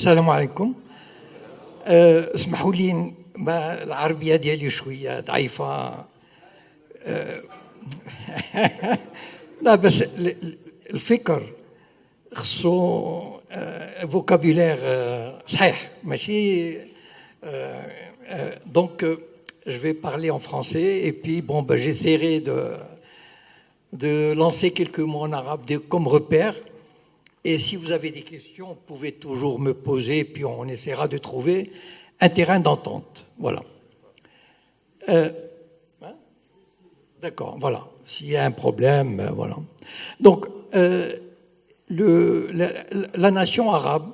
السلام عليكم. اسمحوا لي العربية ديالي شوية ضعيفة. لا بس الفكر خصو فوكابولير صحيح ماشي. Donc je vais parler en français et puis j'essaierai de lancer quelques mots en arabe comme repère. Et si vous avez des questions, vous pouvez toujours me poser, puis on essaiera de trouver un terrain d'entente. Voilà. D'accord, voilà. S'il y a un problème, voilà. Donc, la nation arabe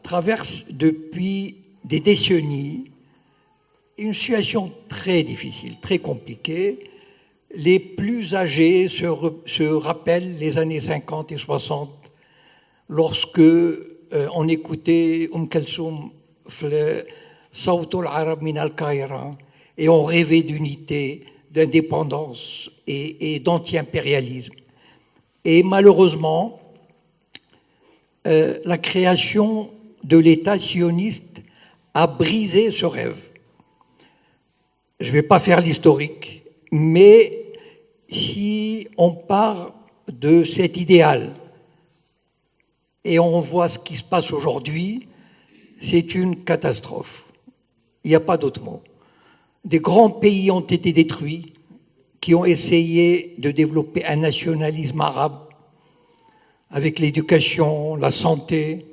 traverse depuis des décennies une situation très difficile, très compliquée. Les plus âgés se rappellent les années 50 et 60, lorsque on écoutait Kalsoum Sawt al-Arab min al-Qaïra, et on rêvait d'unité, d'indépendance et d'anti-impérialisme. Et malheureusement, la création de l'État sioniste a brisé ce rêve. Je ne vais pas faire l'historique, mais si on part de cet idéal et on voit ce qui se passe aujourd'hui, c'est une catastrophe. Il n'y a pas d'autre mot. Des grands pays ont été détruits, qui ont essayé de développer un nationalisme arabe avec l'éducation, la santé,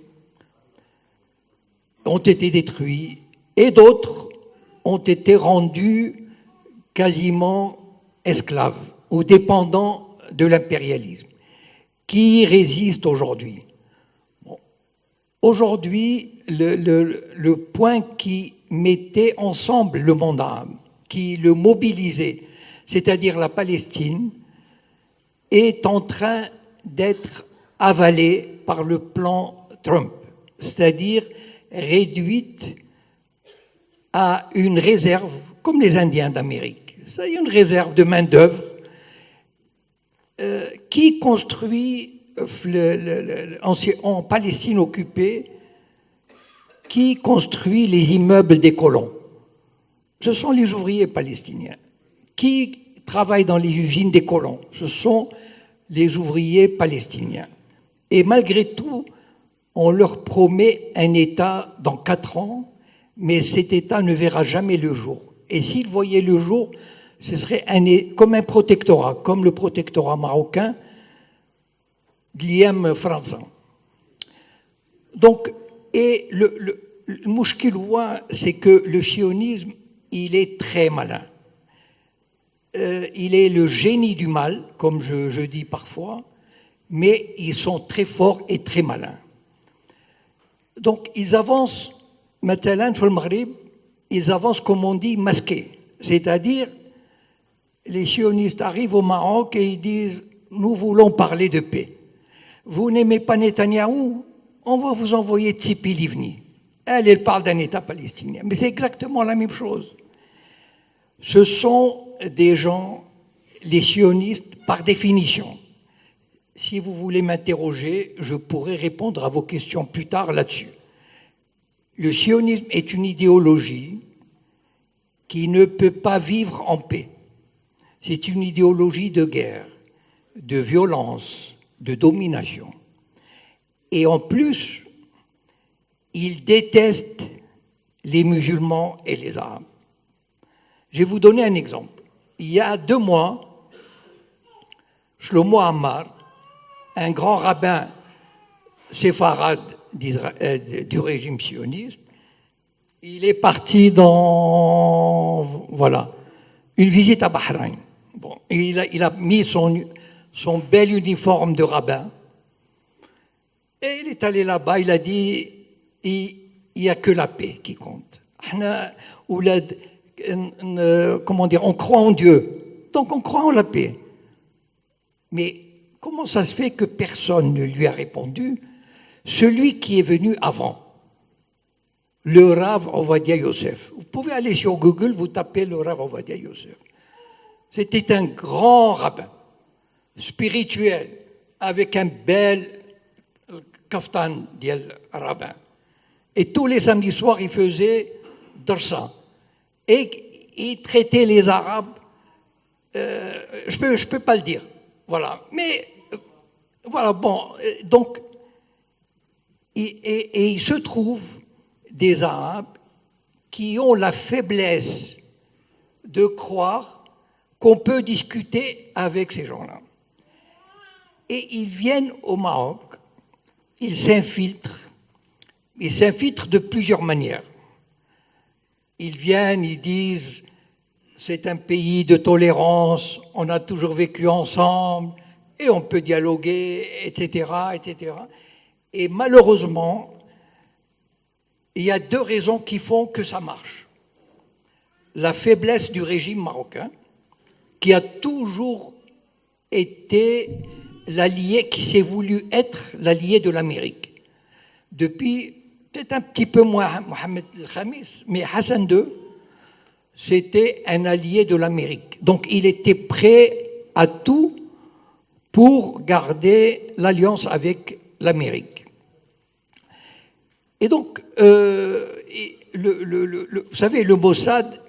ont été détruits, et d'autres ont été rendus quasiment esclaves ou dépendants de l'impérialisme. Qui résiste aujourd'hui? Aujourd'hui, le point qui mettait ensemble le monde arabe, qui le mobilisait, c'est-à-dire la Palestine, est en train d'être avalé par le plan Trump, c'est-à-dire réduite à une réserve, comme les Indiens d'Amérique. C'est une réserve de main-d'œuvre qui construit en Palestine occupée, qui construit les immeubles des colons. Ce sont les ouvriers palestiniens qui travaillent dans les usines des colons. Ce sont les ouvriers palestiniens. Et malgré tout, on leur promet un État dans 4 ans, mais cet État ne verra jamais le jour. Et s'il voyait le jour, ce serait comme un protectorat, comme le protectorat marocain de l'IM français. Donc, et le mouchkiloua, c'est que le sionisme, il est très malin. Il est le génie du mal, comme je dis parfois, mais ils sont très forts et très malins. Donc, ils avancent, maintenant, dans le Maghreb, ils avancent, comme on dit, masqués. C'est-à-dire, les sionistes arrivent au Maroc et ils disent « Nous voulons parler de paix. Vous n'aimez pas Netanyahou? On va vous envoyer Tzipi Livni. » Elle parle d'un État palestinien. Mais c'est exactement la même chose. Ce sont des gens, les sionistes, par définition. Si vous voulez m'interroger, je pourrai répondre à vos questions plus tard là-dessus. Le sionisme est une idéologie qui ne peut pas vivre en paix. C'est une idéologie de guerre, de violence, de domination. Et en plus, il déteste les musulmans et les arabes. Je vais vous donner un exemple. Il y a 2 mois, Shlomo Ammar, un grand rabbin séfarade du régime sioniste, il est parti dans une visite à Bahreïn. Bon, il a mis son bel uniforme de rabbin et il est allé là-bas, il a dit il n'y a que la paix qui compte. Comment dire, on croit en Dieu, donc on croit en la paix. Mais comment ça se fait que personne ne lui a répondu? Celui qui est venu avant, le Rav Ovadia Yosef. Vous pouvez aller sur Google, vous tapez le Rav Ovadia Yosef. C'était un grand rabbin, spirituel, avec un bel kaftan dial rabbin. Et tous les samedis soirs, il faisait darsa. Et il traitait les Arabes, je peux pas le dire, voilà. Mais voilà, bon, donc, et il se trouve des Arabes qui ont la faiblesse de croire qu'on peut discuter avec ces gens-là. Et ils viennent au Maroc, ils s'infiltrent de plusieurs manières. Ils viennent, ils disent, c'est un pays de tolérance, on a toujours vécu ensemble, et on peut dialoguer, etc., etc. Et malheureusement, il y a deux raisons qui font que ça marche. La faiblesse du régime marocain, qui a toujours été l'allié, qui s'est voulu être l'allié de l'Amérique. Depuis, peut-être un petit peu moins Mohamed el-Khamis, mais Hassan II, c'était un allié de l'Amérique. Donc il était prêt à tout pour garder l'alliance avec l'Amérique. Et donc, vous savez, le Mossad,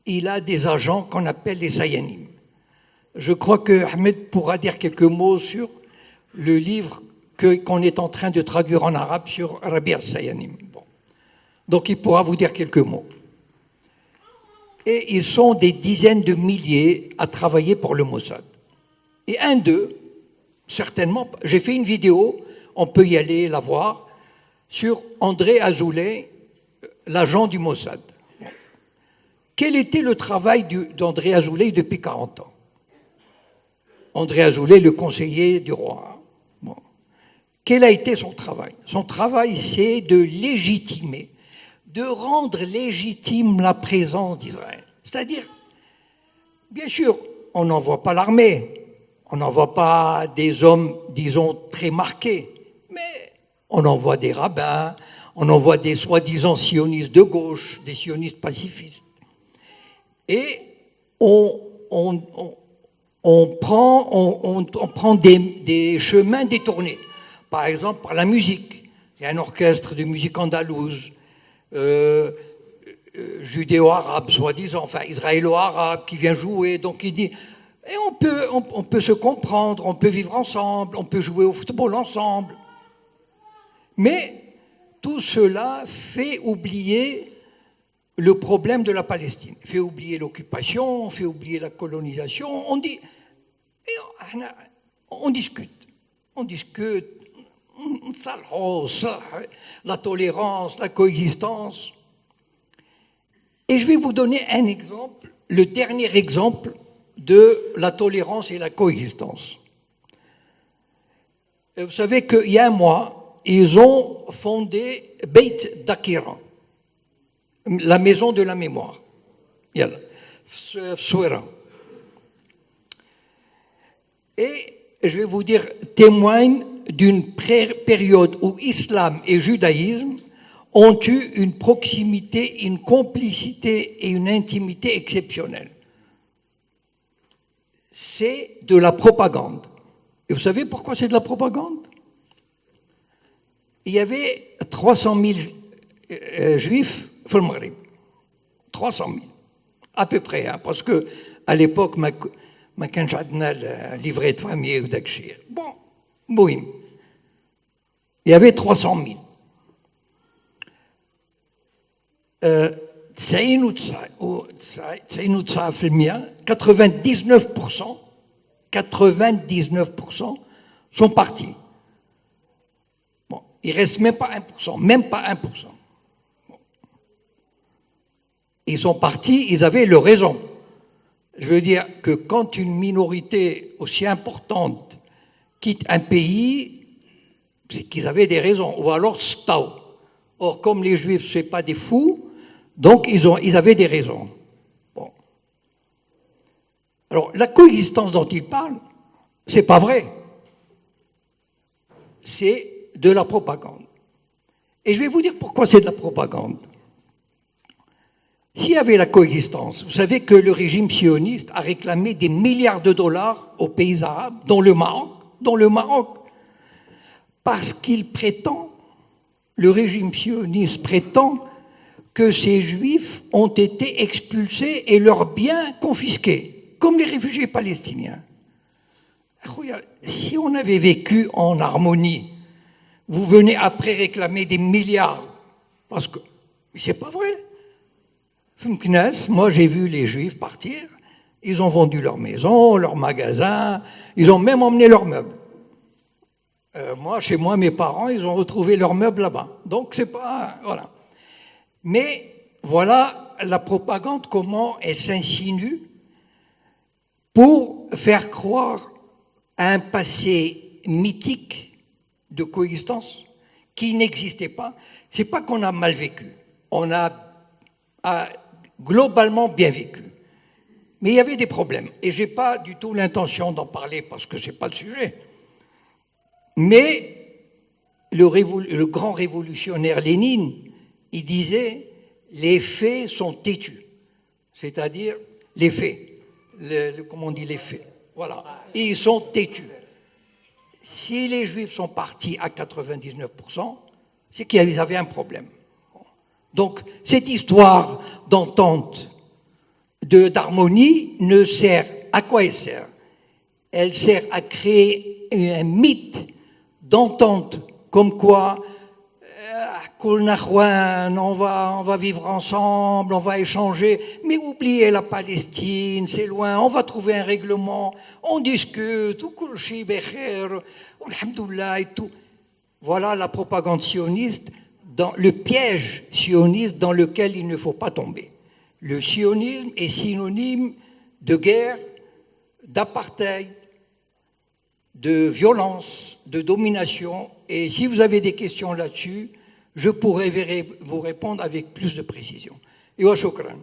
il a des agents qu'on appelle les Sayanim. Je crois que Ahmed pourra dire quelques mots sur le livre qu'on est en train de traduire en arabe sur Rabi' al-Sayanim. Bon. Donc il pourra vous dire quelques mots. Et ils sont des dizaines de milliers à travailler pour le Mossad. Et un d'eux, certainement, j'ai fait une vidéo, on peut y aller la voir, sur André Azoulay, l'agent du Mossad. Quel était le travail d'André Azoulay depuis 40 ans? André Azoulay, le conseiller du roi. Bon. Quel a été son travail? Son travail, c'est de légitimer, de rendre légitime la présence d'Israël. C'est-à-dire, bien sûr, on n'envoie pas l'armée, on n'envoie pas des hommes, disons, très marqués, mais on envoie des rabbins, on envoie des soi-disant sionistes de gauche, des sionistes pacifistes. Et on prend des chemins détournés. Par exemple, par la musique. Il y a un orchestre de musique andalouse, judéo-arabe, soi-disant, enfin israélo-arabe, qui vient jouer. Donc il dit, et on peut se comprendre, on peut vivre ensemble, on peut jouer au football ensemble. Mais tout cela fait oublier le problème de la Palestine, fait oublier l'occupation, fait oublier la colonisation. On dit, on discute, la tolérance, la coexistence. Et je vais vous donner un exemple, le dernier exemple de la tolérance et la coexistence. Vous savez qu'il y a un mois, ils ont fondé Beit Dakira, la maison de la mémoire. Yalla, Souera. Et je vais vous dire, témoigne d'une période où islam et judaïsme ont eu une proximité, une complicité et une intimité exceptionnelles. C'est de la propagande. Et vous savez pourquoi c'est de la propagande? Il y avait 300 000 juifs au Maghreb. 300 000, à peu près, hein, parce qu'à l'époque, ما كانش عندنا livret de famille ou d'akshir. Bon, boum. Il y avait 300 000. 99% sont partis. Bon, il ne reste même pas 1%, même pas 1%. Bon. Ils sont partis, ils avaient leur raison. Je veux dire que quand une minorité aussi importante quitte un pays, c'est qu'ils avaient des raisons, ou alors stau. Or, comme les Juifs, ce n'est pas des fous, donc ils avaient des raisons. Bon. Alors, la coexistence dont ils parlent, ce n'est pas vrai. C'est de la propagande. Et je vais vous dire pourquoi c'est de la propagande. S'il y avait la coexistence, vous savez que le régime sioniste a réclamé des milliards de dollars aux pays arabes, dont le Maroc, parce qu'il prétend, le régime sioniste prétend que ces juifs ont été expulsés et leurs biens confisqués, comme les réfugiés palestiniens. Si on avait vécu en harmonie, vous venez après réclamer des milliards, parce que c'est pas vrai. Moi j'ai vu les juifs partir, ils ont vendu leur maison, leur magasin, ils ont même emmené leurs meubles. Chez moi, mes parents, ils ont retrouvé leurs meubles là-bas. Donc c'est pas... Voilà. Mais voilà la propagande, comment elle s'insinue pour faire croire à un passé mythique de coexistence qui n'existait pas. C'est pas qu'on a mal vécu, on a globalement bien vécu. Mais il y avait des problèmes. Et je n'ai pas du tout l'intention d'en parler parce que ce n'est pas le sujet. Mais le grand révolutionnaire Lénine, il disait les faits sont têtus. C'est-à-dire les faits. Comment on dit les faits? Voilà. Et ils sont têtus. Si les Juifs sont partis à 99%, c'est qu'ils avaient un problème. Donc, cette histoire d'entente, d'harmonie, ne sert... À quoi elle sert? Elle sert à créer un mythe d'entente, comme quoi on va vivre ensemble, on va échanger, mais oubliez la Palestine, c'est loin, on va trouver un règlement, on discute, et tout. Voilà la propagande sioniste, le piège sioniste dans lequel il ne faut pas tomber. Le sionisme est synonyme de guerre, d'apartheid, de violence, de domination. Et si vous avez des questions là-dessus, je pourrais vous répondre avec plus de précision. Et wa shukran.